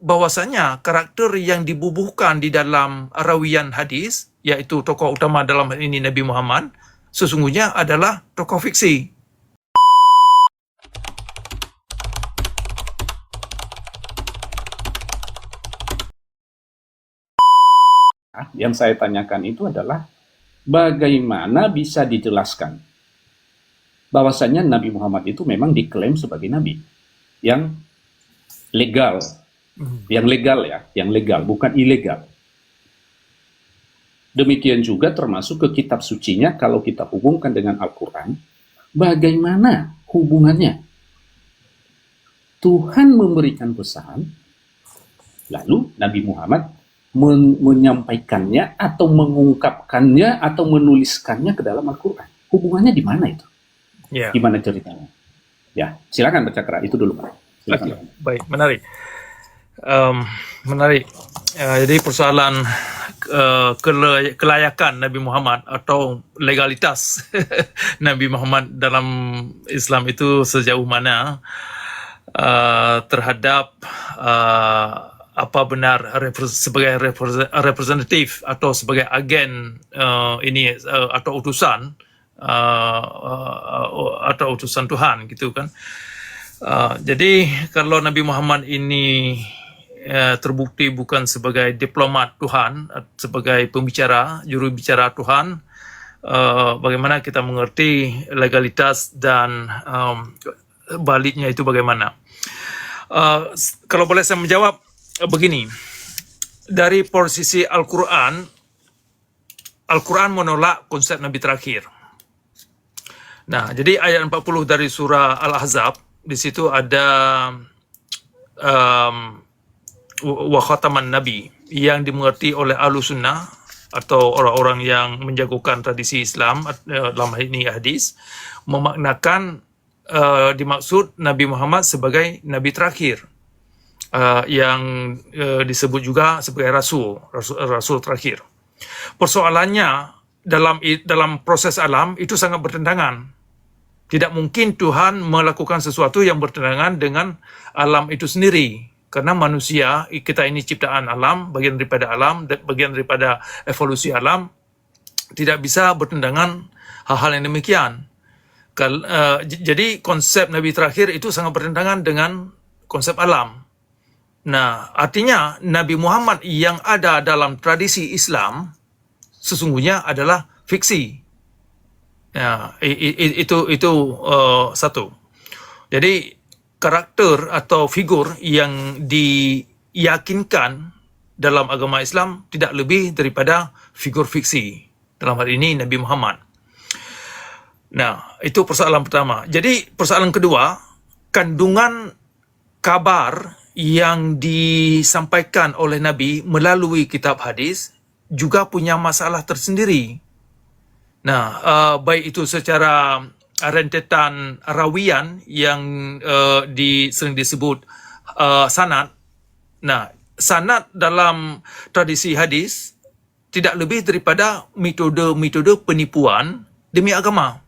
bahwasanya karakter yang dibubuhkan di dalam rawian hadis, yaitu tokoh utama dalam hal ini Nabi Muhammad, sesungguhnya adalah tokoh fiksi. Yang saya tanyakan itu adalah bagaimana bisa dijelaskan bahwasanya Nabi Muhammad itu memang diklaim sebagai nabi yang legal, yang legal, bukan ilegal. Demikian juga termasuk ke kitab sucinya, kalau kita hubungkan dengan Al-Quran, bagaimana hubungannya? Tuhan memberikan pesan, lalu Nabi Muhammad menyampaikannya atau mengungkapkannya atau menuliskannya ke dalam Al-Quran. Hubungannya di mana itu? Ya. Gimana ceritanya? Ya, silakan Pak Cakra, itu dulu Pak. Okay. Baik, menarik. Menarik. Jadi persoalan kelayakan Nabi Muhammad atau legalitas Nabi Muhammad dalam Islam itu sejauh mana terhadap apa benar sebagai representatif atau sebagai agen ini atau utusan atau utusan Tuhan gitu kan. Jadi kalau Nabi Muhammad ini terbukti bukan sebagai diplomat Tuhan, sebagai pembicara, juru bicara Tuhan, bagaimana kita mengerti legalitas dan baliknya itu bagaimana? Kalau boleh saya menjawab begini, dari posisi Al-Quran menolak konsep Nabi terakhir. Nah, jadi ayat 40 dari surah Al-Ahzab, di situ ada wa khataman Nabi yang dimengerti oleh Ahlus Sunnah atau orang-orang yang menjagokan tradisi Islam dalam hal ini hadis, memaknakan dimaksud Nabi Muhammad sebagai Nabi terakhir, yang disebut juga sebagai Rasul terakhir. Persoalannya dalam proses alam itu sangat bertentangan. Tidak mungkin Tuhan melakukan sesuatu yang bertentangan dengan alam itu sendiri. Karena manusia, kita ini ciptaan alam, bagian daripada alam, bagian daripada evolusi alam, tidak bisa bertentangan hal-hal yang demikian. Jadi konsep Nabi terakhir itu sangat bertentangan dengan konsep alam. Nah, artinya Nabi Muhammad yang ada dalam tradisi Islam sesungguhnya adalah fiksi. Ya, itu satu. Jadi karakter atau figur yang diyakinkan dalam agama Islam tidak lebih daripada figur fiksi. Dalam hal ini Nabi Muhammad. Nah, itu persoalan pertama. Jadi persoalan kedua, kandungan kabar yang disampaikan oleh Nabi melalui kitab hadis juga punya masalah tersendiri. Nah, baik itu secara rentetan rawian yang sering disebut sanad. Nah, sanad dalam tradisi hadis tidak lebih daripada metode-metode penipuan demi agama.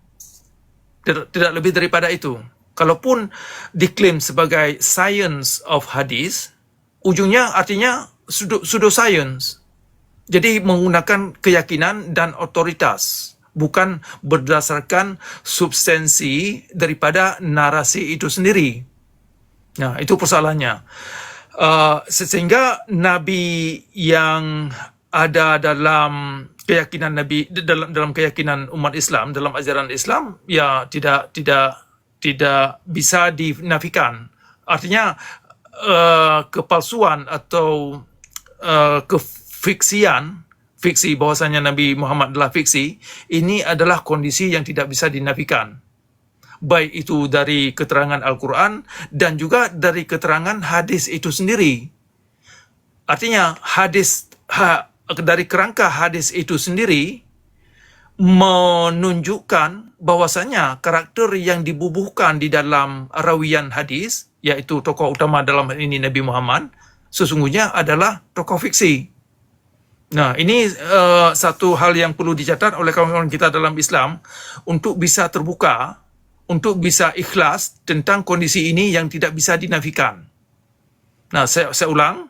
Tidak lebih daripada itu. Kalaupun diklaim sebagai science of hadis, ujungnya artinya pseudoscience. Jadi menggunakan keyakinan dan otoritas, bukan berdasarkan substansi daripada narasi itu sendiri. Nah, itu persoalannya. Sehingga Nabi yang ada dalam keyakinan Nabi, dalam keyakinan umat Islam, dalam ajaran Islam, ya tidak bisa dinafikan. Artinya kepalsuan atau fiksi bahwasanya Nabi Muhammad adalah fiksi, ini adalah kondisi yang tidak bisa dinafikan. Baik itu dari keterangan Al-Quran dan juga dari keterangan hadis itu sendiri. Artinya dari kerangka hadis itu sendiri menunjukkan bahwasanya karakter yang dibubuhkan di dalam rawian hadis, yaitu tokoh utama dalam hal ini Nabi Muhammad, sesungguhnya adalah tokoh fiksi. Nah, ini satu hal yang perlu dicatat oleh kawan-kawan kita dalam Islam untuk bisa terbuka, untuk bisa ikhlas tentang kondisi ini yang tidak bisa dinafikan. Nah, saya ulang,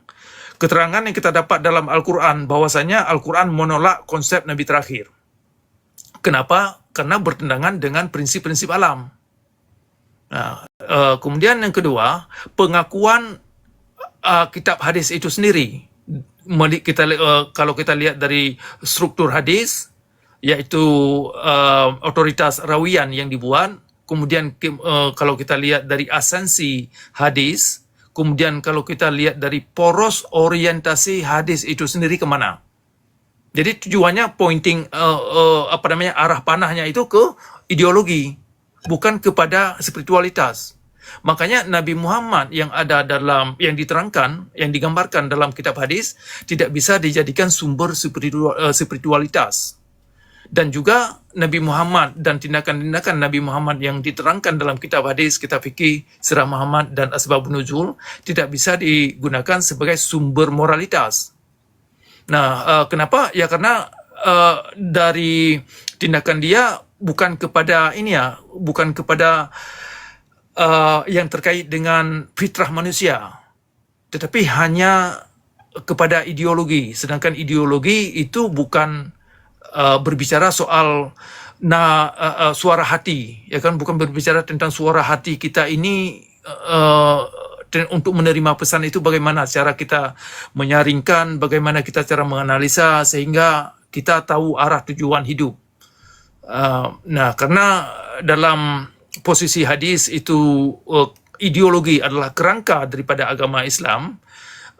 keterangan yang kita dapat dalam Al-Quran bahwasanya Al-Quran menolak konsep Nabi terakhir. Kenapa? Karena bertentangan dengan prinsip-prinsip alam. Nah, kemudian yang kedua, pengakuan kitab hadis itu sendiri. Kalau kita lihat dari struktur hadis, yaitu otoritas rawian yang dibuat, kemudian kalau kita lihat dari esensi hadis, kemudian kalau kita lihat dari poros orientasi hadis itu sendiri kemana. Jadi tujuannya pointing arah panahnya itu ke ideologi, bukan kepada spiritualitas. Makanya Nabi Muhammad yang ada dalam yang diterangkan, yang digambarkan dalam kitab hadis tidak bisa dijadikan sumber spiritualitas. Dan juga Nabi Muhammad dan tindakan-tindakan Nabi Muhammad yang diterangkan dalam kitab hadis, kitab fikih, Sirah Muhammad dan Asbabun Nuzul tidak bisa digunakan sebagai sumber moralitas. Nah, kenapa? Ya karena dari tindakan dia bukan kepada bukan kepada yang terkait dengan fitrah manusia, tetapi hanya kepada ideologi. Sedangkan ideologi itu bukan berbicara soal suara hati, ya kan, bukan berbicara tentang suara hati kita ini untuk menerima pesan itu bagaimana cara kita menyaringkan, bagaimana kita cara menganalisa sehingga kita tahu arah tujuan hidup. Nah, karena dalam posisi hadis itu ideologi adalah kerangka daripada agama Islam,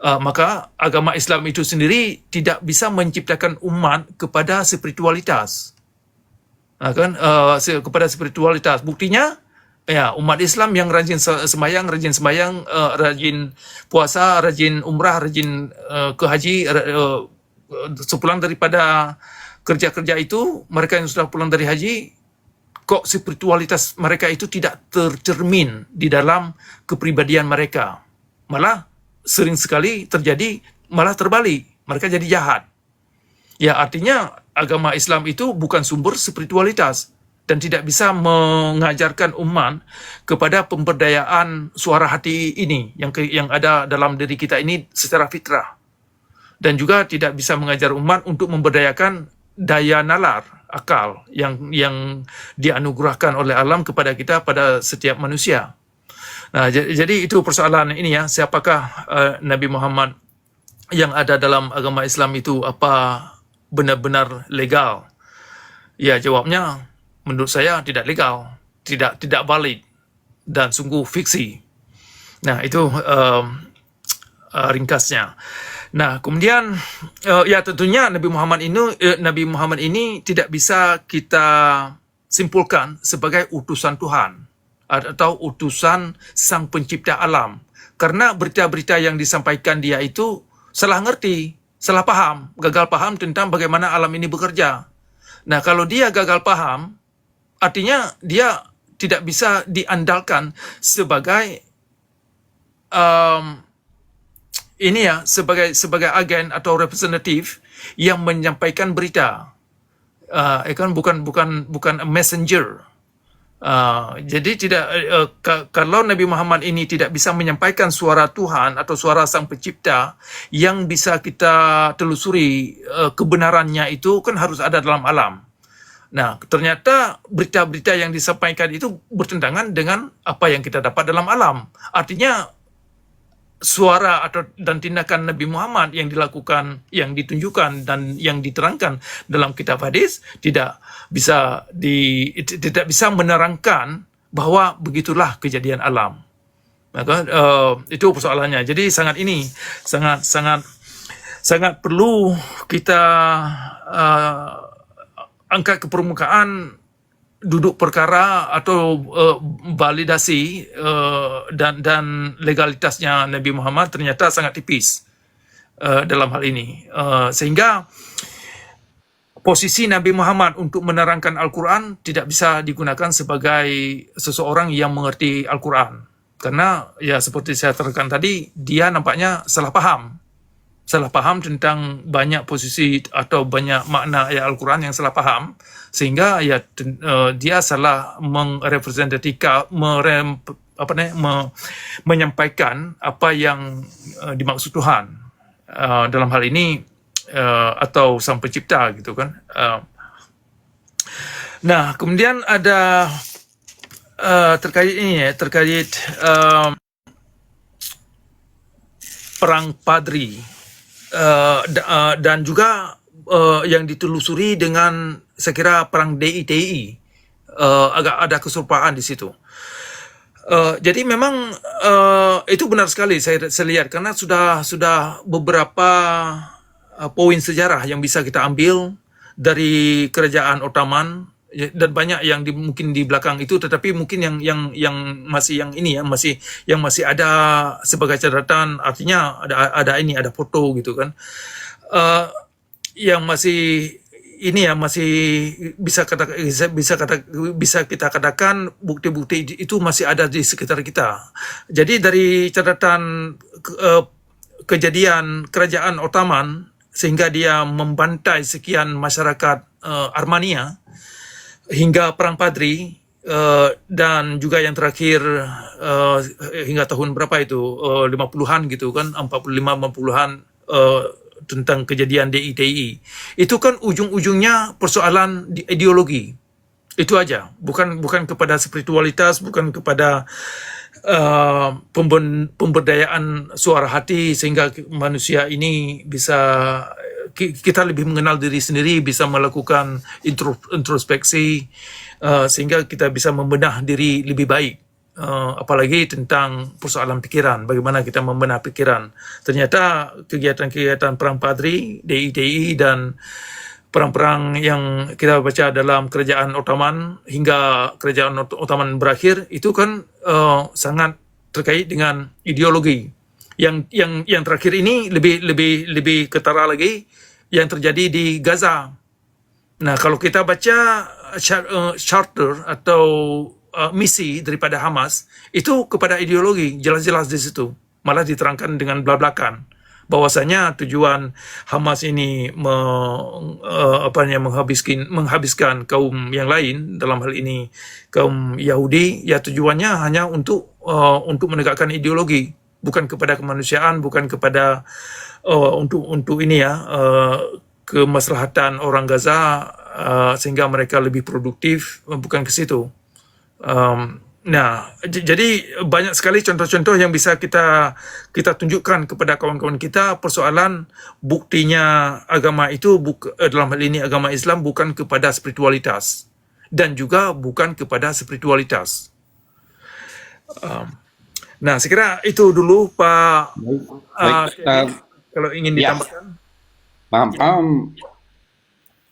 maka agama Islam itu sendiri tidak bisa menciptakan umat kepada spiritualitas, kepada spiritualitas. Buktinya, ya, umat Islam yang rajin sembahyang, rajin puasa, rajin umrah, rajin ke haji, sepulang daripada kerja-kerja itu, mereka yang sudah pulang dari haji, kok spiritualitas mereka itu tidak tercermin di dalam kepribadian mereka. Malah sering sekali terjadi malah terbalik, mereka jadi jahat. Ya, artinya agama Islam itu bukan sumber spiritualitas dan tidak bisa mengajarkan umat kepada pemberdayaan suara hati ini yang ada dalam diri kita ini secara fitrah. Dan juga tidak bisa mengajar umat untuk memberdayakan daya nalar, akal yang dianugerahkan oleh alam kepada kita, pada setiap manusia. Nah, jadi itu persoalan ini ya, siapakah Nabi Muhammad yang ada dalam agama Islam itu, apa benar-benar legal? Ya, jawabnya menurut saya tidak legal, tidak valid, dan sungguh fiksi. Nah, itu ringkasnya. Nah, kemudian ya tentunya Nabi Muhammad ini tidak bisa kita simpulkan sebagai utusan Tuhan atau utusan Sang Pencipta alam, karena berita-berita yang disampaikan dia itu salah ngerti, salah paham, gagal paham tentang bagaimana alam ini bekerja. Nah, kalau dia gagal paham, artinya dia tidak bisa diandalkan sebagai sebagai agen atau representatif yang menyampaikan berita, bukan a messenger. Jadi tidak, kalau Nabi Muhammad ini tidak bisa menyampaikan suara Tuhan atau suara Sang Pencipta yang bisa kita telusuri kebenarannya, itu kan harus ada dalam alam. Nah, ternyata berita-berita yang disampaikan itu bertentangan dengan apa yang kita dapat dalam alam. Artinya suara dan tindakan Nabi Muhammad yang dilakukan, yang ditunjukkan dan yang diterangkan dalam kitab hadis tidak bisa menerangkan bahwa begitulah kejadian alam. Maka itu persoalannya. Jadi sangat perlu kita angkat ke permukaan duduk perkara atau validasi dan legalitasnya Nabi Muhammad ternyata sangat tipis dalam hal ini, sehingga posisi Nabi Muhammad untuk menerangkan Al-Quran tidak bisa digunakan sebagai seseorang yang mengerti Al-Quran, karena ya seperti saya terangkan tadi, dia nampaknya salah paham tentang banyak posisi atau banyak makna ayat Al-Quran yang salah paham, sehingga ya dia salah menyampaikan apa yang dimaksud Tuhan dalam hal ini atau Sang Pencipta gitu kan. Nah, kemudian ada terkait ini ya, terkait perang Padri dan juga yang ditelusuri dengan saya kira perang DITI, agak ada keserupaan di situ. Jadi memang itu benar sekali saya lihat karena sudah beberapa poin sejarah yang bisa kita ambil dari kerajaan Ottoman dan banyak yang mungkin di belakang itu, tetapi mungkin yang masih masih ada sebagai catatan, artinya ada foto gitu kan, yang masih masih bisa kita katakan bukti-bukti itu masih ada di sekitar kita. Jadi dari catatan kejadian kerajaan Ottoman sehingga dia membantai sekian masyarakat Armenia hingga perang Padri, dan juga yang terakhir hingga tahun berapa itu 50-an gitu kan, 45-50-an, tentang kejadian DITI. Itu kan ujung-ujungnya persoalan ideologi. Itu aja, bukan kepada spiritualitas, bukan kepada pemberdayaan suara hati sehingga manusia ini bisa, kita lebih mengenal diri sendiri, bisa melakukan introspeksi, sehingga kita bisa membenah diri lebih baik. Apalagi tentang persoalan pikiran, bagaimana kita membenah pikiran. Ternyata kegiatan-kegiatan perang Padri, DITI, dan perang-perang yang kita baca dalam kerajaan Ottoman hingga kerajaan Ottoman berakhir itu kan sangat terkait dengan ideologi. Yang terakhir ini lebih ketara lagi yang terjadi di Gaza. Nah, kalau kita baca charter atau misi daripada Hamas itu kepada ideologi, jelas-jelas di situ. Malah diterangkan dengan belak-belakan bahwasanya tujuan Hamas ini menghabiskan kaum yang lain, dalam hal ini kaum Yahudi, ya tujuannya hanya untuk menegakkan ideologi, bukan kepada kemanusiaan, bukan kepada untuk ini ya, kemaslahatan orang Gaza, sehingga mereka lebih produktif, bukan ke situ. Nah, jadi banyak sekali contoh-contoh yang bisa kita tunjukkan kepada kawan-kawan kita. Persoalan buktinya agama itu dalam hal ini agama Islam bukan kepada spiritualitas dan juga bukan kepada spiritualitas. Nah, saya kira itu dulu Pak. Baik, Kalau ingin ditambahkan. Paham.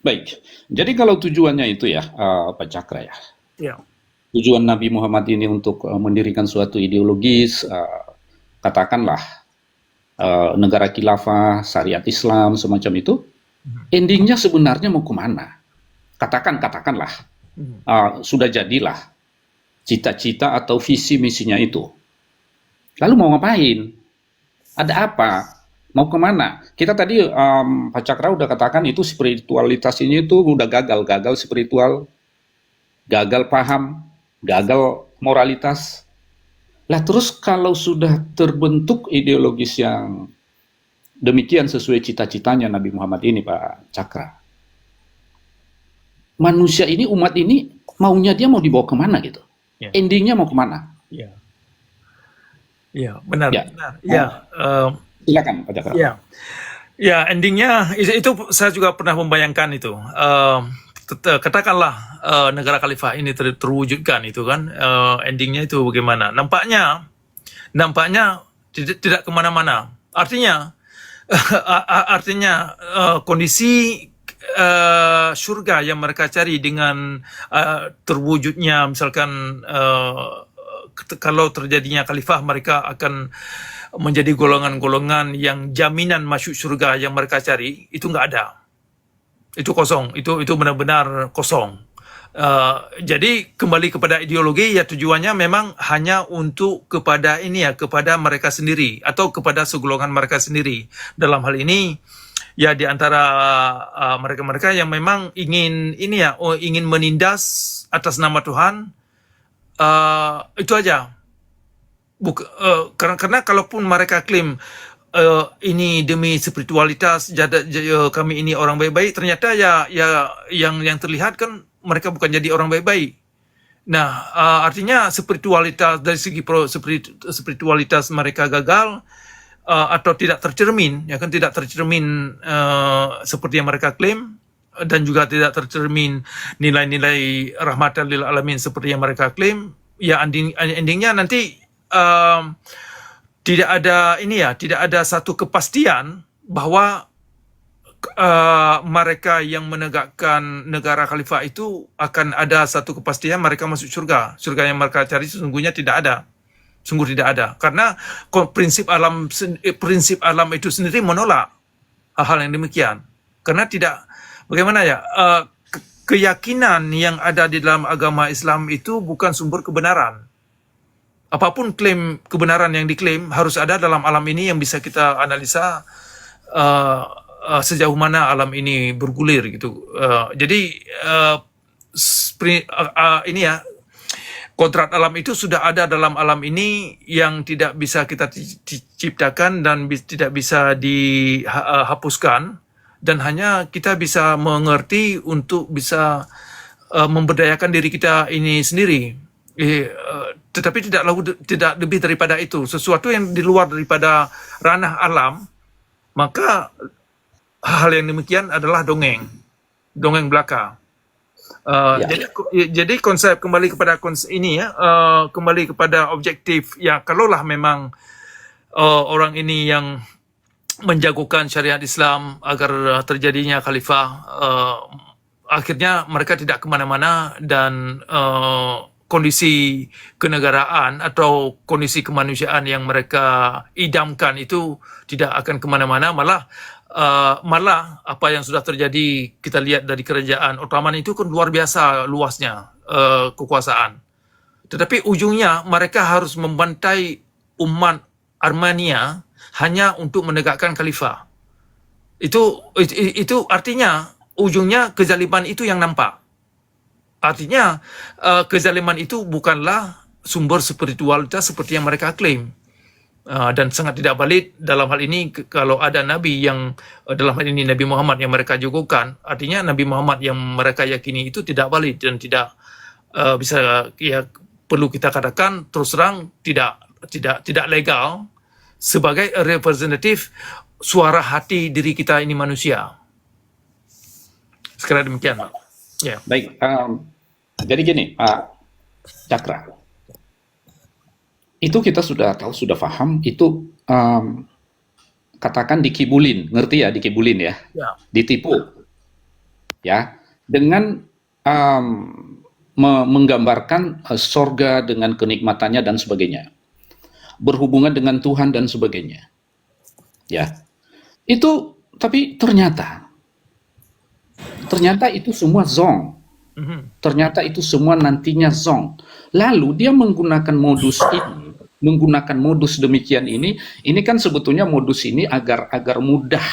Baik, jadi kalau tujuannya itu ya, Pak Cakra ya. Ya. Tujuan Nabi Muhammad ini untuk mendirikan suatu ideologis, katakanlah negara khilafah, syariat Islam, semacam itu, endingnya sebenarnya mau kemana? Katakanlah, sudah jadilah cita-cita atau visi misinya itu. Lalu mau ngapain? Ada apa? Mau kemana? Kita tadi Pak Cakra udah katakan itu spiritualitas ini itu udah gagal spiritual, gagal paham, gagal moralitas. Lah terus kalau sudah terbentuk ideologis yang demikian sesuai cita-citanya Nabi Muhammad ini, Pak Cakra, manusia ini, umat ini maunya dia mau dibawa kemana gitu? Ya. Endingnya mau kemana? Ya, benar. Ya. Benar. Ya. Silakan Pak Cakra. Ya, endingnya itu saya juga pernah membayangkan itu. Katakanlah negara khalifah ini terwujudkan itu kan, endingnya itu bagaimana? Nampaknya tidak kemana-mana. Artinya kondisi surga yang mereka cari dengan terwujudnya, misalkan kalau terjadinya khalifah, mereka akan menjadi golongan-golongan yang jaminan masuk surga yang mereka cari, itu nggak ada. Itu kosong, itu benar-benar kosong. Jadi kembali kepada ideologi, ya tujuannya memang hanya untuk kepada kepada mereka sendiri atau kepada segolongan mereka sendiri. Dalam hal ini ya di antara mereka-mereka yang memang ingin ingin menindas atas nama Tuhan, itu aja. karena kalaupun mereka klaim ini demi spiritualitas, kami ini orang baik-baik, ternyata yang terlihat kan mereka bukan jadi orang baik-baik. Nah, artinya spiritualitas dari segi spiritualitas mereka gagal, atau tidak tercermin, ya kan, tidak tercermin seperti yang mereka klaim, dan juga tidak tercermin nilai-nilai rahmatan lil alamin seperti yang mereka klaim. Ya, endingnya nanti tidak ada satu kepastian bahwa mereka yang menegakkan negara khalifah itu akan ada satu kepastian mereka masuk surga. Surga yang mereka cari sesungguhnya tidak ada. Sungguh tidak ada. Karena prinsip alam itu sendiri menolak hal-hal yang demikian. Karena tidak, bagaimana ya, keyakinan yang ada di dalam agama Islam itu bukan sumber kebenaran. Apapun klaim kebenaran yang diklaim harus ada dalam alam ini yang bisa kita analisa sejauh mana alam ini bergulir gitu. Jadi ini ya, kodrat alam itu sudah ada dalam alam ini yang tidak bisa kita ciptakan dan tidak bisa dihapuskan, dan hanya kita bisa mengerti untuk bisa memberdayakan diri kita ini sendiri. Tetapi tidak lebih daripada itu. Sesuatu yang di luar daripada ranah alam, maka hal yang demikian adalah dongeng belaka. Jadi konsep kembali kepada ini ya, kembali kepada objektif ya. Kalaulah memang orang ini yang menjagokan syariat Islam agar terjadinya khalifah, akhirnya mereka tidak kemana-mana, dan kondisi kenegaraan atau kondisi kemanusiaan yang mereka idamkan itu tidak akan kemana-mana. Malah apa yang sudah terjadi kita lihat dari kerajaan Ottoman itu kan luar biasa luasnya kekuasaan. Tetapi ujungnya mereka harus membantai umat Armenia hanya untuk menegakkan khalifah. Itu artinya ujungnya kezaliman itu yang nampak. Artinya kezaliman itu bukanlah sumber spiritualitas seperti yang mereka klaim. Dan sangat tidak valid dalam hal ini kalau ada Nabi yang, dalam hal ini Nabi Muhammad yang mereka jagokan, artinya Nabi Muhammad yang mereka yakini itu tidak valid dan tidak bisa, ya perlu kita katakan terus terang tidak legal sebagai representatif suara hati diri kita ini manusia. Sekiranya demikian, Pak. Ya. Baik, jadi gini, Pak Cakra, itu kita sudah tahu, sudah paham, itu katakan dikibulin, ngerti ya, dikibulin ya, ditipu, ya, dengan menggambarkan sorga dengan kenikmatannya dan sebagainya, berhubungan dengan Tuhan dan sebagainya, ya, itu, tapi ternyata itu semua zong. Ternyata itu semua nantinya zong. Lalu dia menggunakan modus demikian ini kan sebetulnya modus ini agar mudah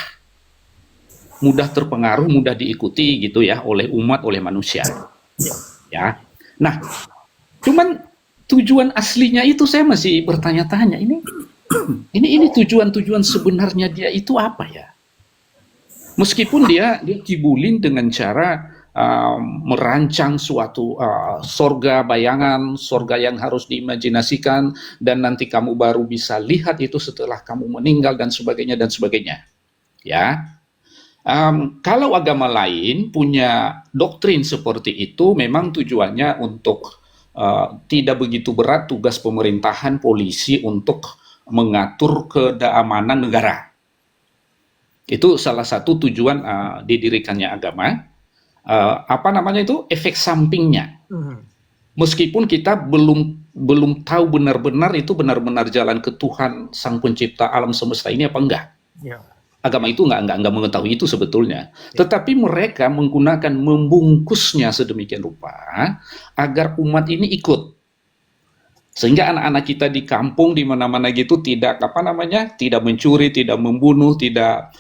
terpengaruh, mudah diikuti gitu ya oleh umat, oleh manusia. Ya. Nah, cuman tujuan aslinya itu saya masih bertanya-tanya, ini tujuan sebenarnya dia itu apa ya? Meskipun dia kibulin dengan cara merancang suatu sorga bayangan, sorga yang harus diimajinasikan, dan nanti kamu baru bisa lihat itu setelah kamu meninggal dan sebagainya. Ya, kalau agama lain punya doktrin seperti itu, memang tujuannya untuk tidak begitu berat tugas pemerintahan, polisi untuk mengatur keamanan negara. Itu salah satu tujuan didirikannya agama. Efek sampingnya. Meskipun kita belum tahu benar-benar itu benar-benar jalan ke Tuhan Sang Pencipta alam semesta ini apa enggak. Agama itu enggak mengetahui itu sebetulnya. Tetapi mereka membungkusnya sedemikian rupa agar umat ini ikut. Sehingga anak-anak kita di kampung di mana-mana gitu tidak tidak mencuri, tidak membunuh, tidak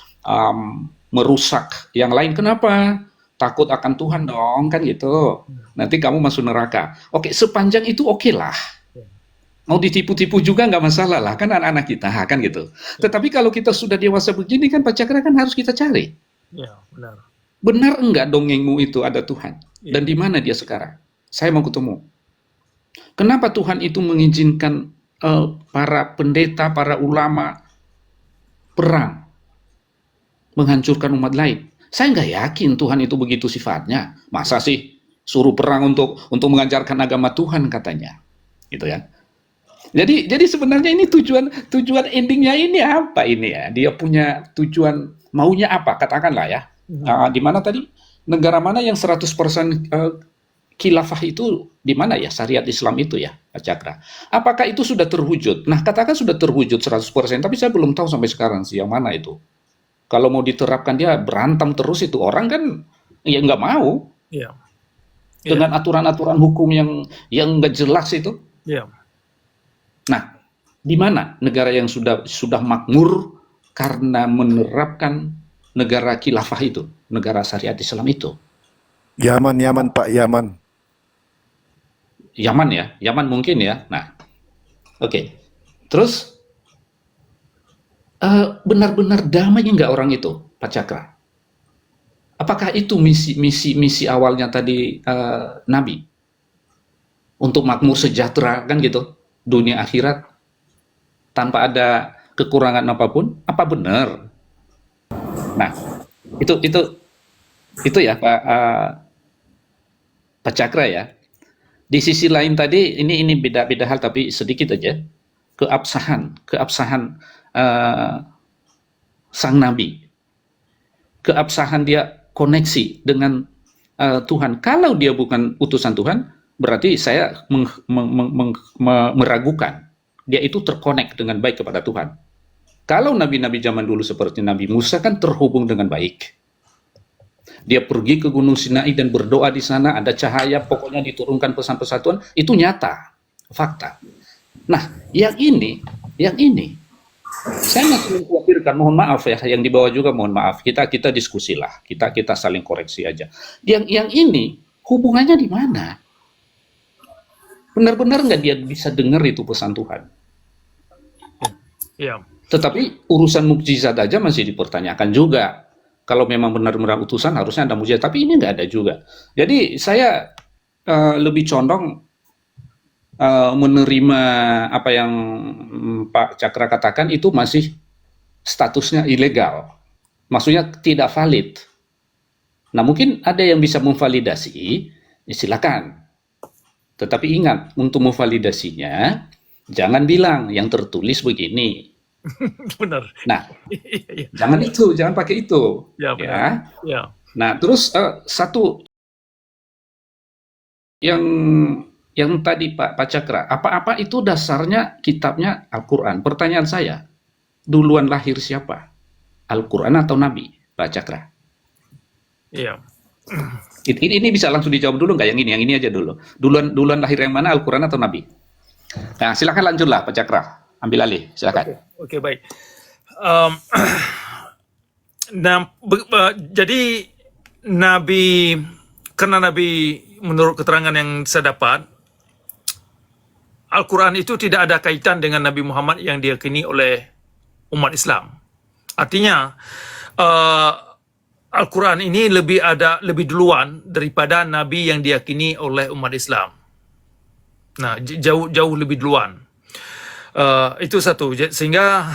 merusak yang lain. Kenapa? Takut akan Tuhan dong, kan gitu. Nanti kamu masuk neraka. Oke, sepanjang itu oke lah. Mau ditipu-tipu juga nggak masalah lah, kan anak-anak kita, kan gitu. Tetapi kalau kita sudah dewasa begini kan Pak Cakra kan harus kita cari. Ya, benar. Benar enggak dongengmu itu ada Tuhan? Iya. Dan di mana dia sekarang? Saya mau ketemu. Kenapa Tuhan itu mengizinkan para pendeta, para ulama perang, menghancurkan umat lain? Saya nggak yakin Tuhan itu begitu sifatnya. Masa sih suruh perang untuk mengajarkan agama Tuhan katanya, gitu ya. Jadi sebenarnya ini tujuan endingnya ini apa ini ya? Dia punya tujuan maunya apa? Katakanlah ya. Di mana tadi? Negara mana yang 100% khilafah itu di mana ya? Syariat Islam itu ya, Pak Cakra. Apakah itu sudah terwujud? Nah, katakan sudah terwujud 100%, tapi saya belum tahu sampai sekarang sih yang mana itu. Kalau mau diterapkan dia berantem terus itu orang kan ya nggak mau Iya. dengan aturan-aturan hukum yang nggak jelas itu. Iya. Nah, di mana negara yang sudah makmur karena menerapkan negara khilafah itu, negara syariat Islam itu? Yaman Pak, Yaman. Yaman ya, Yaman mungkin ya. Nah, oke. Terus benar-benar damai nggak orang itu, Pak Cakra? Apakah itu misi awalnya tadi Nabi untuk makmur sejahtera kan gitu, dunia akhirat tanpa ada kekurangan apapun? Apa benar? Nah, itu ya Pak Cakra ya. Di sisi lain tadi ini beda hal tapi sedikit aja, keabsahan sang nabi, keabsahan dia koneksi dengan Tuhan. Kalau dia bukan utusan Tuhan, berarti saya meragukan dia itu terkonek dengan baik kepada Tuhan. Kalau nabi-nabi zaman dulu seperti Nabi Musa kan terhubung dengan baik. Dia pergi ke Gunung Sinai dan berdoa di sana, ada cahaya, pokoknya diturunkan pesan persatuan, itu nyata, fakta. Nah, yang ini, saya masih mengkhawatirkan, mohon maaf ya, yang di bawah juga mohon maaf, kita diskusilah, kita saling koreksi aja. Yang ini, hubungannya di mana? Benar-benar nggak dia bisa dengar itu pesan Tuhan? Iya. Tetapi urusan mukjizat aja masih dipertanyakan juga. Kalau memang benar-benar utusan harusnya ada mukjizat, tapi ini nggak ada juga. Jadi saya lebih condong menerima apa yang Pak Cakra katakan itu masih statusnya ilegal. Maksudnya tidak valid. Nah, mungkin ada yang bisa memvalidasi, ya silakan. Tetapi ingat, untuk memvalidasinya jangan bilang yang tertulis begini. Benar. Nah, Iya. jangan pakai itu. Ya, Ya. benar. Ya. Nah, terus satu yang tadi Pak Cakra, apa-apa itu dasarnya kitabnya Al-Quran. Pertanyaan saya, duluan lahir siapa? Al-Quran atau Nabi, Pak Cakra? Iya. Ini bisa langsung dijawab dulu nggak? Yang ini aja dulu. Duluan lahir yang mana, Al-Quran atau Nabi? Nah, silakan lanjutlah Pak Cakra. Ambil alih, silakan. Oke, baik. Jadi karena Nabi menurut keterangan yang saya dapat, Al-Quran itu tidak ada kaitan dengan Nabi Muhammad yang diyakini oleh umat Islam. Artinya, Al-Quran ini lebih duluan daripada Nabi yang diyakini oleh umat Islam. Nah, jauh lebih duluan. Itu satu. Sehingga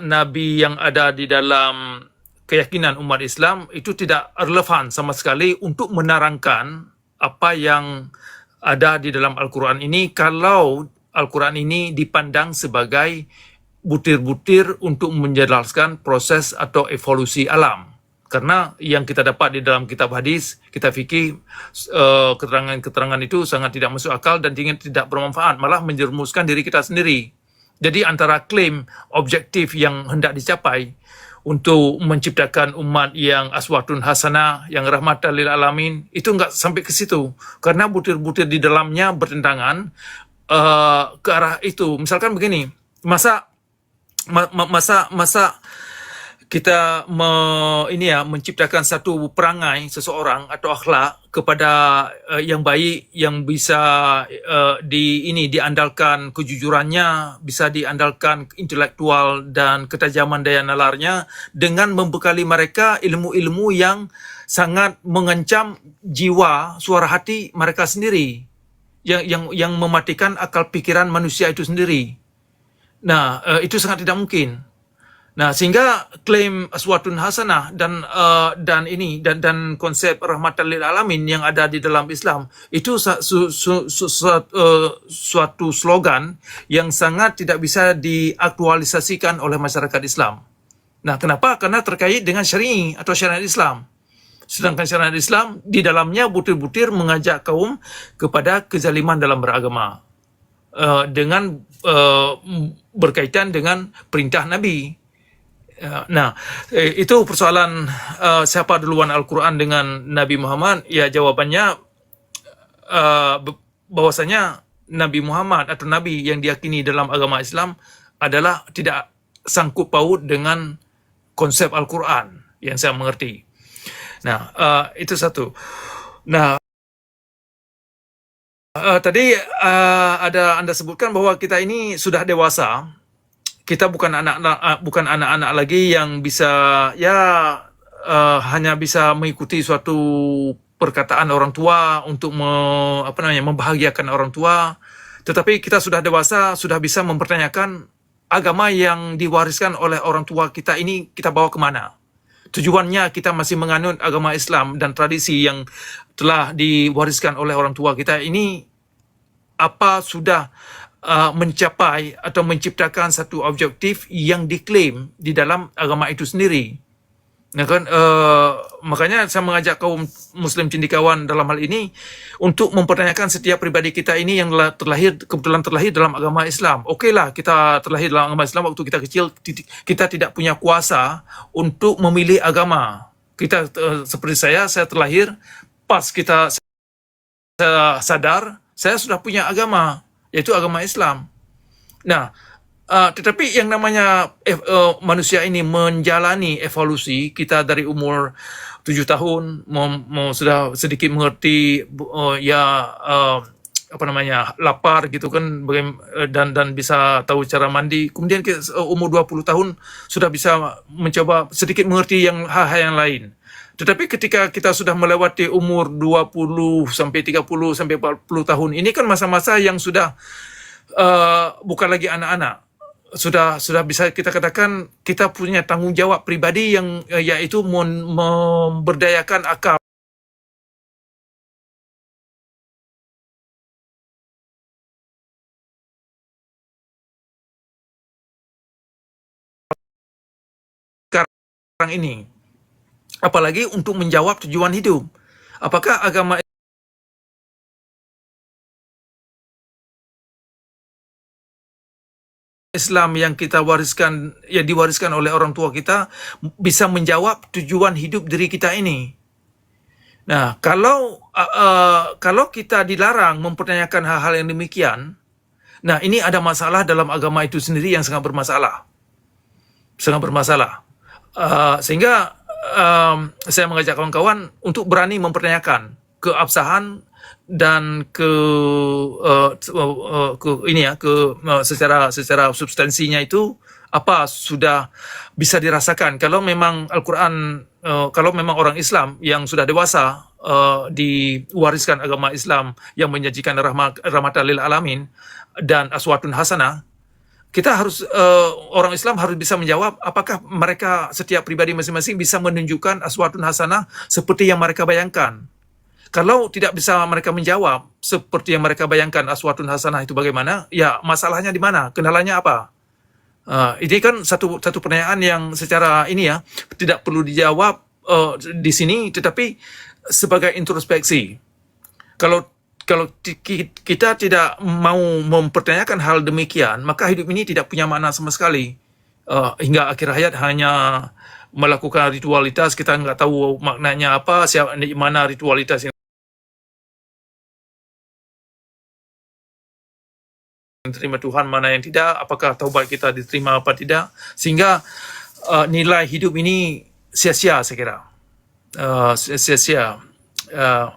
Nabi yang ada di dalam keyakinan umat Islam itu tidak relevan sama sekali untuk menerangkan apa yang ada di dalam Al-Quran ini kalau Al-Quran ini dipandang sebagai butir-butir untuk menjelaskan proses atau evolusi alam. Karena yang kita dapat di dalam kitab hadis, kita fikir keterangan-keterangan itu sangat tidak masuk akal dan tidak bermanfaat, malah menjerumuskan diri kita sendiri. Jadi antara klaim objektif yang hendak dicapai untuk menciptakan umat yang aswatun hasanah, yang rahmatan lil alamin, itu enggak sampai ke situ. Karena butir-butir di dalamnya bertentangan ke arah itu. Misalkan begini, masa kita menciptakan satu perangai seseorang atau akhlak kepada yang baik, yang bisa diandalkan kejujurannya, bisa diandalkan intelektual dan ketajaman daya nalarnya, dengan membekali mereka ilmu-ilmu yang sangat mengancam jiwa, suara hati mereka sendiri, yang mematikan akal pikiran manusia itu sendiri. Nah, itu sangat tidak mungkin. Nah, sehingga klaim aswatun hasanah dan konsep rahmatan lil alamin yang ada di dalam Islam itu suatu slogan yang sangat tidak bisa diaktualisasikan oleh masyarakat Islam. Nah, kenapa? Karena terkait dengan syar'i atau syariat Islam. Sedangkan syariat Islam di dalamnya butir-butir mengajak kaum kepada kezaliman dalam beragama, dengan berkaitan dengan perintah Nabi. Nah, itu persoalan siapa duluan Al-Quran dengan Nabi Muhammad. Ya, jawabannya bahwasanya Nabi Muhammad atau Nabi yang diyakini dalam agama Islam adalah tidak sangkut paut dengan konsep Al-Quran yang saya mengerti. Nah, itu satu. Nah, tadi ada Anda sebutkan bahwa kita ini sudah dewasa. Kita bukan anak-anak lagi yang bisa hanya bisa mengikuti suatu perkataan orang tua untuk membahagiakan orang tua, tetapi kita sudah dewasa, sudah bisa mempertanyakan agama yang diwariskan oleh orang tua kita ini kita bawa kemana. Tujuannya kita masih menganut agama Islam dan tradisi yang telah diwariskan oleh orang tua kita ini, apa sudah mencapai atau menciptakan satu objektif yang diklaim di dalam agama itu sendiri. Nah, kan, makanya saya mengajak kaum Muslim cendikawan dalam hal ini untuk mempertanyakan setiap pribadi kita ini yang kebetulan terlahir dalam agama Islam. Okeylah, kita terlahir dalam agama Islam waktu kita kecil, kita tidak punya kuasa untuk memilih agama. Kita seperti saya terlahir pas saya sadar saya sudah punya agama, yaitu agama Islam. Nah, tetapi yang namanya manusia ini menjalani evolusi, kita dari umur 7 tahun sudah sedikit mengerti lapar gitu kan, dan bisa tahu cara mandi. Kemudian umur 20 tahun sudah bisa mencoba sedikit mengerti hal-hal yang lain. Tetapi ketika kita sudah melewati umur 20 sampai 30 sampai 40 tahun, ini kan masa-masa yang sudah bukan lagi anak-anak. Sudah bisa kita katakan kita punya tanggung jawab pribadi yang yaitu memberdayakan akal sekarang ini. Apalagi untuk menjawab tujuan hidup. Apakah agama Islam yang diwariskan oleh orang tua kita bisa menjawab tujuan hidup diri kita ini? Nah, kalau kita dilarang mempertanyakan hal-hal yang demikian, nah ini ada masalah dalam agama itu sendiri yang sangat bermasalah. Sehingga saya mengajak kawan-kawan untuk berani mempertanyakan keabsahan dan secara substansinya itu apa sudah bisa dirasakan. Kalau memang Al-Quran, kalau memang orang Islam yang sudah dewasa diwariskan agama Islam yang menjanjikan rahmatan lil alamin dan aswatun hasanah, kita harus orang Islam harus bisa menjawab apakah mereka setiap pribadi masing-masing bisa menunjukkan aswatun hasanah seperti yang mereka bayangkan. Kalau tidak bisa mereka menjawab seperti yang mereka bayangkan aswatun hasanah itu bagaimana, ya masalahnya di mana, kendalanya apa? Ini kan satu pertanyaan yang secara tidak perlu dijawab di sini, tetapi sebagai introspeksi. Kalau kita tidak mau mempertanyakan hal demikian, maka hidup ini tidak punya makna sama sekali. Hingga akhir hayat hanya melakukan ritualitas, kita nggak tahu maknanya apa, mana ritualitas yang diterima Tuhan, mana yang tidak, apakah taubat kita diterima apa tidak. Sehingga nilai hidup ini sia-sia, saya kira. Sia-sia. Uh,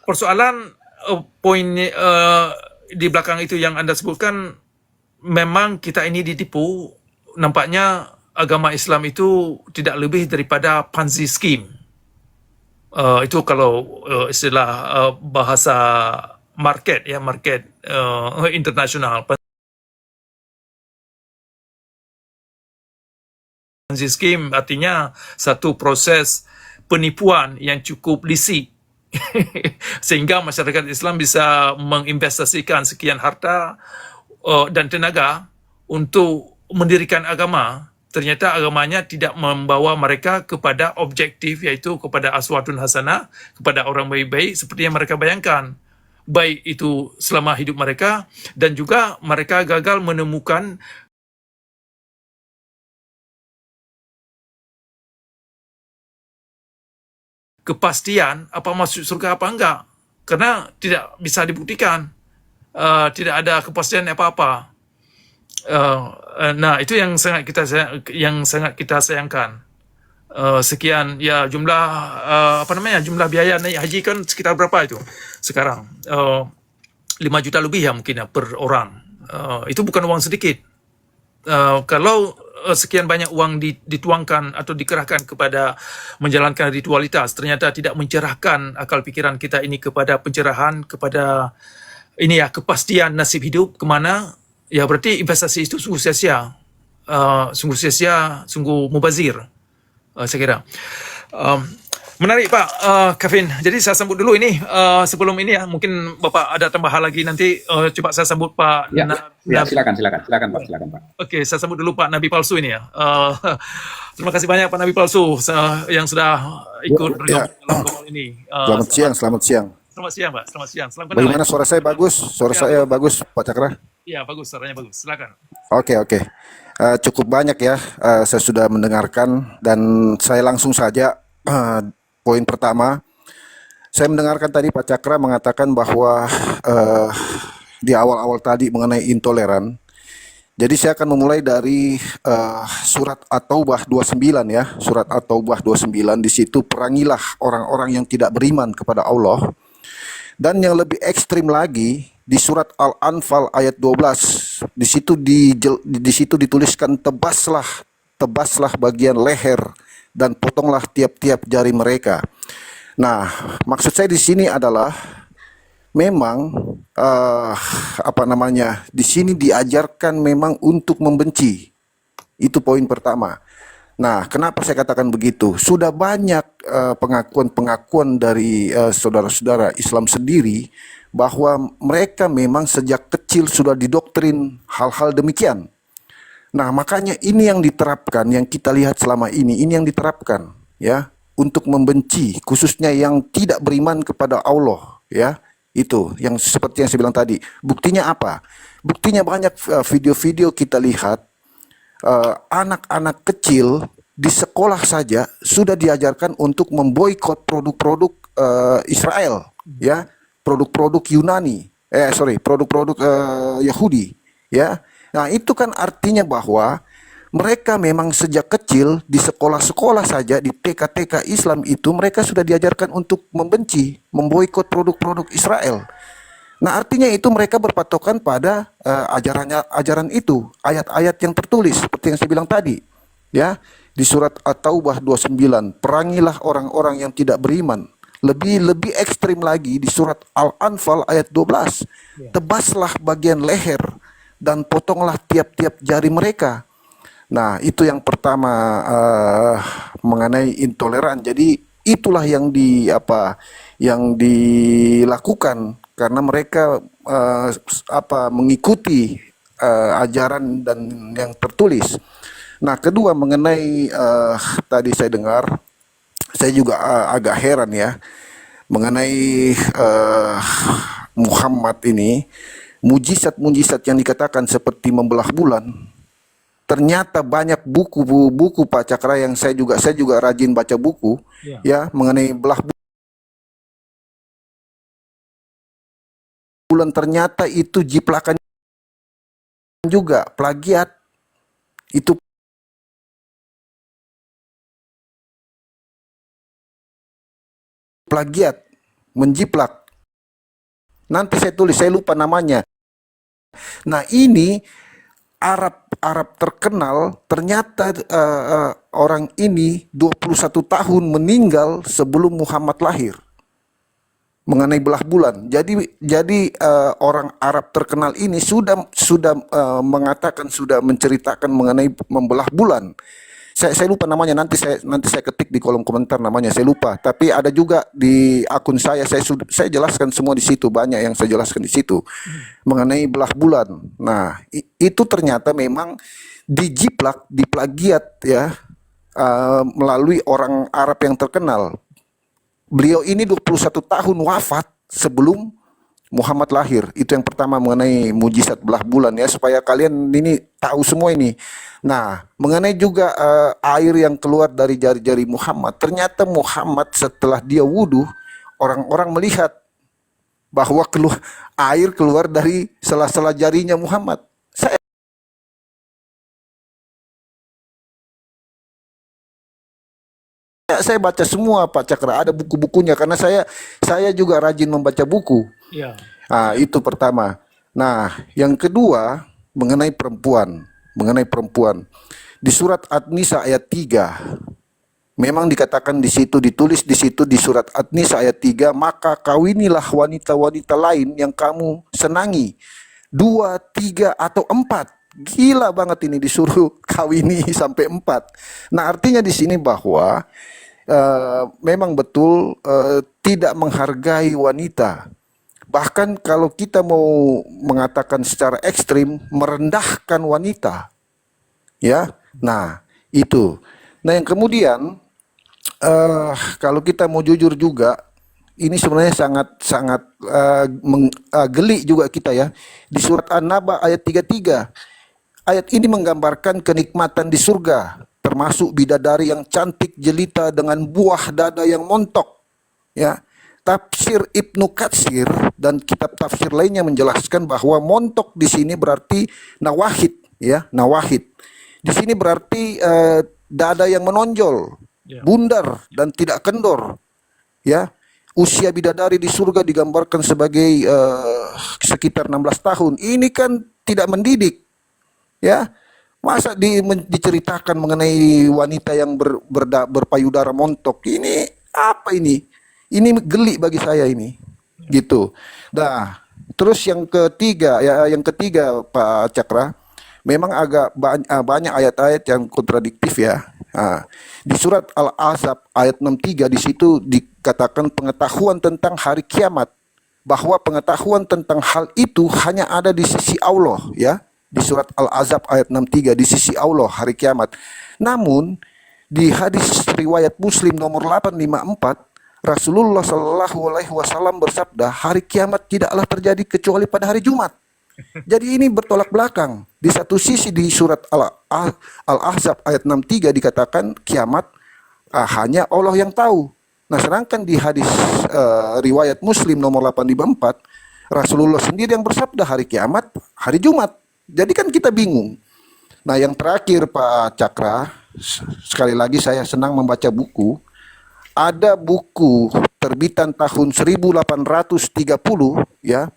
Persoalan poin di belakang itu yang Anda sebutkan, memang kita ini ditipu. Nampaknya agama Islam itu tidak lebih daripada Ponzi scheme. Itu kalau istilah bahasa market, ya, market internasional. Ponzi scheme artinya satu proses penipuan yang cukup licik sehingga masyarakat Islam bisa menginvestasikan sekian harta dan tenaga untuk mendirikan agama. Ternyata agamanya tidak membawa mereka kepada objektif, iaitu kepada aswatun hasanah, kepada orang baik-baik seperti yang mereka bayangkan. Baik itu selama hidup mereka, dan juga mereka gagal menemukan kepastian apa masuk surga apa enggak, karena tidak bisa dibuktikan. Tidak ada kepastian apa-apa. Nah, itu yang sangat kita sayangkan. Sekian ya jumlah jumlah biaya naik haji kan sekitar berapa itu sekarang? 5 juta lebih ya mungkin ya per orang. Itu bukan uang sedikit. Kalau sekian banyak uang dituangkan atau dikerahkan kepada menjalankan ritualitas, ternyata tidak mencerahkan akal pikiran kita ini kepada pencerahan, kepada ini ya kepastian nasib hidup kemana, ya berarti investasi itu sungguh sia-sia, sungguh mubazir, saya kira. Menarik Pak Kevin. Jadi saya sambut dulu ini. Sebelum ini ya, mungkin Bapak ada tambahan lagi nanti. Coba saya sambut Pak. Silakan Pak. Oke, saya sambut dulu Pak Nabi Palsu ini ya. Terima kasih banyak Pak Nabi Palsu yang sudah ikut dalam call ini. Selamat siang. Selamat siang Pak. Selamat siang. Salam kenal. Bagaimana suara saya bagus? Saya bagus Pak Cakra? Iya bagus, suaranya bagus. Silakan. Oke. Cukup banyak ya. Saya sudah mendengarkan dan saya langsung saja. Poin pertama, saya mendengarkan tadi Pak Cakra mengatakan bahwa di awal-awal tadi mengenai intoleran. Jadi saya akan memulai dari surat At-Taubah 29 ya. Surat At-Taubah 29, di situ perangilah orang-orang yang tidak beriman kepada Allah. Dan yang lebih ekstrim lagi di surat Al-Anfal ayat 12. Di situ dituliskan tebaslah bagian leher dan potonglah tiap-tiap jari mereka. Nah, maksud saya di sini adalah memang di sini diajarkan memang untuk membenci. Itu poin pertama. Nah, kenapa saya katakan begitu? Sudah banyak pengakuan-pengakuan dari saudara-saudara Islam sendiri bahwa mereka memang sejak kecil sudah didoktrin hal-hal demikian. Nah, makanya ini yang diterapkan, yang kita lihat selama ini yang diterapkan ya, untuk membenci khususnya yang tidak beriman kepada Allah ya. Itu yang seperti yang saya bilang tadi. Buktinya apa? Buktinya banyak video-video kita lihat anak-anak kecil di sekolah saja sudah diajarkan untuk memboikot produk-produk Israel ya, produk-produk Yunani. Produk-produk Yahudi ya. Nah, itu kan artinya bahwa mereka memang sejak kecil di sekolah-sekolah saja, di TK-TK Islam itu mereka sudah diajarkan untuk membenci, memboikot produk-produk Israel. Nah, artinya itu mereka berpatokan pada ajaran itu, ayat-ayat yang tertulis seperti yang saya bilang tadi. Ya, di surat At-Taubah 29, perangilah orang-orang yang tidak beriman. Lebih ekstrim lagi di surat Al-Anfal ayat 12. Tebaslah bagian leher dan potonglah tiap-tiap jari mereka. Nah, itu yang pertama mengenai intoleran. Jadi itulah yang dilakukan karena mereka mengikuti ajaran dan yang tertulis. Nah, kedua mengenai tadi saya dengar, saya juga agak heran ya mengenai Muhammad ini. Mujizat-mujizat yang dikatakan seperti membelah bulan, ternyata banyak buku Pak Cakra yang saya juga rajin baca buku ya mengenai belah bulan, ternyata itu jiplakan juga plagiat Itu plagiat, menjiplak. Nanti saya tulis, saya lupa namanya. Nah, ini Arab terkenal, ternyata orang ini 21 tahun meninggal sebelum Muhammad lahir, mengenai belah bulan. Jadi orang Arab terkenal ini sudah mengatakan, sudah menceritakan mengenai membelah bulan. Saya lupa namanya, nanti saya ketik di kolom komentar namanya, saya lupa. Tapi ada juga di akun saya jelaskan semua di situ, banyak yang saya jelaskan di situ mengenai belah bulan. Nah, itu ternyata memang dijiplak, diplagiat ya, melalui orang Arab yang terkenal. Beliau ini 21 tahun wafat sebelum Muhammad lahir. Itu yang pertama mengenai mujizat belah bulan ya, supaya kalian ini tahu semua ini. Nah, mengenai juga air yang keluar dari jari-jari Muhammad. Ternyata Muhammad setelah dia wudhu, orang-orang melihat bahwa air keluar dari sela-sela jarinya Muhammad. Saya baca semua Pak Cakra, ada buku-bukunya, karena saya juga rajin membaca buku. Ya. Nah, itu pertama. Nah, yang kedua mengenai perempuan. Di surat An-Nisa ayat 3 memang dikatakan di situ, ditulis di situ di surat An-Nisa ayat 3, maka kawinilah wanita-wanita lain yang kamu senangi, 2, 3 atau 4. Gila banget ini, disuruh kawini sampai 4. Nah, artinya di sini bahwa memang betul tidak menghargai wanita. Bahkan kalau kita mau mengatakan secara ekstrim, merendahkan wanita. Ya. Nah, itu. Nah, yang kemudian kalau kita mau jujur juga, ini sebenarnya sangat geli juga kita ya. Di surat An-Naba ayat 33. Ayat ini menggambarkan kenikmatan di surga, termasuk bidadari yang cantik jelita dengan buah dada yang montok. Ya. Tafsir Ibnu Katsir dan kitab tafsir lainnya menjelaskan bahwa montok di sini berarti nawahid, ya, nawahid. Di sini berarti dada yang menonjol, bundar dan tidak kendor. Ya. Usia bidadari di surga digambarkan sebagai sekitar 16 tahun. Ini kan tidak mendidik. Ya. Masa diceritakan mengenai wanita yang berpayudara montok? Ini apa ini? Ini geli bagi saya ini, gitu. Nah, terus yang ketiga Pak Cakra, memang agak banyak ayat-ayat yang kontradiktif ya. Nah, di surat Al-Ahzab ayat 63 di situ dikatakan pengetahuan tentang hari kiamat, bahwa pengetahuan tentang hal itu hanya ada di sisi Allah ya. Di surat Al-Ahzab ayat 63, di sisi Allah hari kiamat. Namun di hadis riwayat Muslim nomor 854, Rasulullah Shallallahu Alaihi Wasallam bersabda, hari kiamat tidaklah terjadi kecuali pada hari Jumat. Jadi ini bertolak belakang. Di satu sisi di surat Al-Ahzab ayat 63 dikatakan kiamat hanya Allah yang tahu. Nah, sedangkan di hadis riwayat Muslim nomor 854, Rasulullah sendiri yang bersabda hari kiamat hari Jumat. Jadi kan kita bingung. Nah, yang terakhir Pak Cakra, sekali lagi saya senang membaca buku. Ada buku terbitan tahun 1830 ya.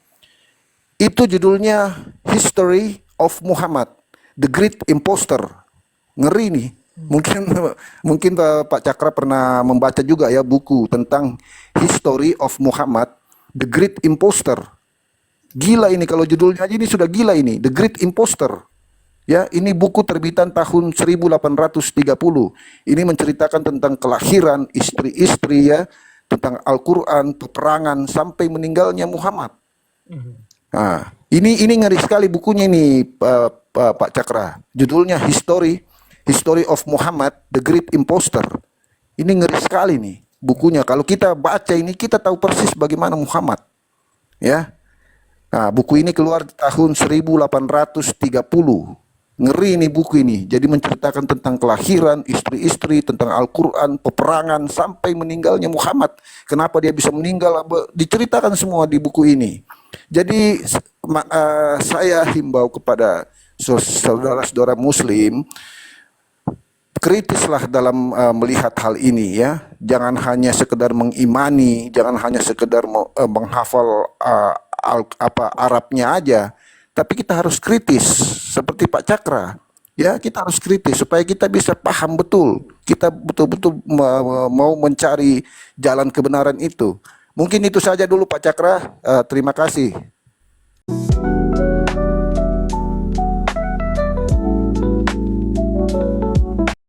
Itu judulnya History of Muhammad, The Great Imposter. Ngeri nih. Mungkin Pak Cakra pernah membaca juga ya buku tentang History of Muhammad, The Great Imposter. Gila ini, kalau judulnya aja ini sudah gila ini, The Great Imposter. Ya, ini buku terbitan tahun 1830. Ini menceritakan tentang kelahiran, istri-istri ya, tentang Al-Qur'an, peperangan sampai meninggalnya Muhammad. Nah, ini ngeri sekali bukunya ini Pak Cakra. Judulnya History of Muhammad, The Great Imposter. Ini ngeri sekali nih bukunya. Kalau kita baca ini kita tahu persis bagaimana Muhammad. Ya. Nah, buku ini keluar tahun 1830. Ngeri nih buku ini. Jadi menceritakan tentang kelahiran, istri-istri, tentang Al-Qur'an, peperangan sampai meninggalnya Muhammad. Kenapa dia bisa meninggal? Diceritakan semua di buku ini. Jadi saya himbau kepada saudara-saudara Muslim, kritislah dalam melihat hal ini ya. Jangan hanya sekedar mengimani, jangan hanya sekedar menghafal Arabnya aja, tapi kita harus kritis seperti Pak Cakra. Ya, kita harus kritis supaya kita bisa paham betul. Kita betul-betul mau mencari jalan kebenaran itu. Mungkin itu saja dulu Pak Cakra. Terima kasih.